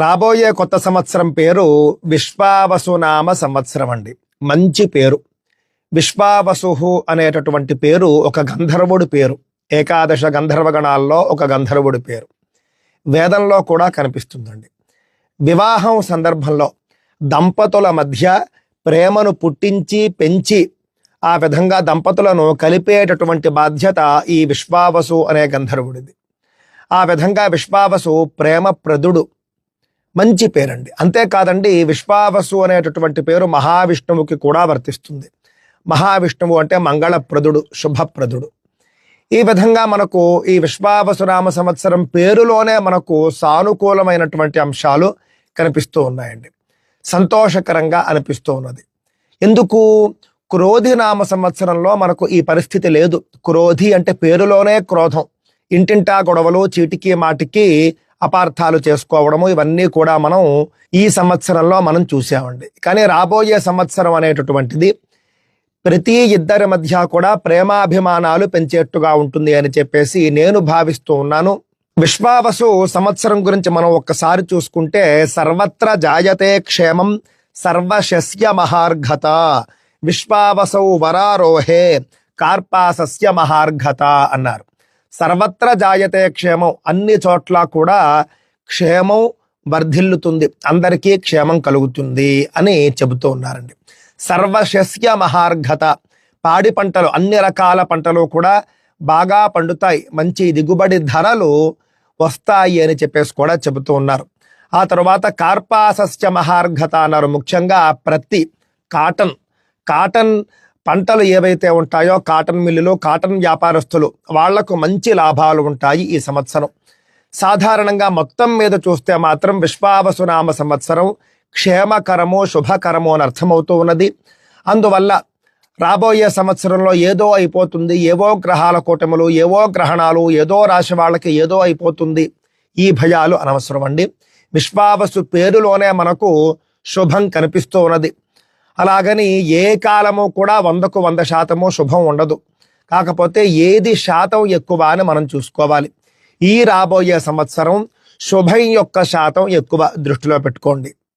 రాబోయే కొత్త సంవత్సరం పేరు విశ్వావసునామ సంవత్సరం అండి. మంచి పేరు. విశ్వావసు అనేటటువంటి పేరు ఒక గంధర్వుడి పేరు. ఏకాదశ గంధర్వ గణాల్లో ఒక గంధర్వుడి పేరు. వేదంలో కూడా కనిపిస్తుందండి. వివాహం సందర్భంలో దంపతుల మధ్య ప్రేమను పుట్టించి పెంచి ఆ విధంగా దంపతులను కలిపేటటువంటి బాధ్యత ఈ విశ్వావసు అనే గంధర్వుడిది. ఆ విధంగా విశ్వావసు ప్రేమప్రదుడు. మంచి పేరండి. అంతేకాదండి, విశ్వావసు అనేటటువంటి పేరు మహావిష్ణువుకి కూడా వర్తిస్తుంది. మహావిష్ణువు అంటే మంగళప్రదుడు, శుభప్రదుడు. ఈ విధంగా మనకు ఈ విశ్వావసునామ సంవత్సరం పేరులోనే మనకు సానుకూలమైనటువంటి అంశాలు కనిపిస్తూ ఉన్నాయండి. సంతోషకరంగా అనిపిస్తూ ఉన్నది. ఎందుకు? క్రోధి నామ సంవత్సరంలో మనకు ఈ పరిస్థితి లేదు. క్రోధి అంటే పేరులోనే క్రోధం. ఇంటింటా గొడవలు, చీటికి మాటికి అపార్థాలు చేసుకోవడము, ఇవన్నీ కూడా మనం ఈ సంవత్సరంలో మనం చూసామండి. కానీ రాబోయే సంవత్సరం అనేటటువంటిది ప్రతి ఇద్దరి మధ్య కూడా ప్రేమాభిమానాలు పెంచేట్టుగా ఉంటుంది అని చెప్పేసి నేను భావిస్తూ ఉన్నాను. విశ్వావసు సంవత్సరం గురించి మనం ఒక్కసారి చూసుకుంటే, సర్వత్ర జాయతే క్షేమం సర్వశస్య మహార్ఘత, విశ్వావసౌ వరారోహే కార్పాసస్య మహార్ఘత అన్నారు. సర్వత్ర జాయతే క్షేమం, అన్ని చోట్ల కూడా క్షేమం వర్ధిల్లుతుంది, అందరికీ క్షేమం కలుగుతుంది అని చెబుతూ ఉన్నారండి. సర్వశస్య మహార్ఘత, పాడి పంటలు, అన్ని రకాల పంటలు కూడా బాగా పండుతాయి, మంచి దిగుబడి ధరలు వస్తాయి అని చెప్పేసి కూడా చెబుతూ ఉన్నారు. ఆ తర్వాత కార్పాసస్య మహార్ఘత అన్నారు. ముఖ్యంగా ప్రత్తి, కాటన్ పంటలు ఏవైతే ఉంటాయో, కాటన్ మిల్లులు, కాటన్ వ్యాపారస్తులు, వాళ్లకు మంచి లాభాలు ఉంటాయి ఈ సంవత్సరం. సాధారణంగా మొత్తం మీద చూస్తే మాత్రం విశ్వావసునామ సంవత్సరం క్షేమకరము, శుభకరము అని అర్థమవుతూ ఉన్నది. అందువల్ల రాబోయే సంవత్సరంలో ఏదో అయిపోతుంది, ఏవో గ్రహాల కూటములు, ఏవో గ్రహణాలు, ఏదో రాశి వాళ్ళకి ఏదో అయిపోతుంది, ఈ భయాలు అనవసరం అండి. విశ్వావసు పేరులోనే మనకు శుభం కనిపిస్తూ ఉన్నది. అలాగని ఏ కాలము కూడా 100కు 100% శుభం ఉండదు. కాకపోతే ఏది శాతం ఎక్కువ అని మనం చూసుకోవాలి. ఈ రాబోయే సంవత్సరం శుభం యొక్క శాతం ఎక్కువ దృష్టిలో పెట్టుకోండి.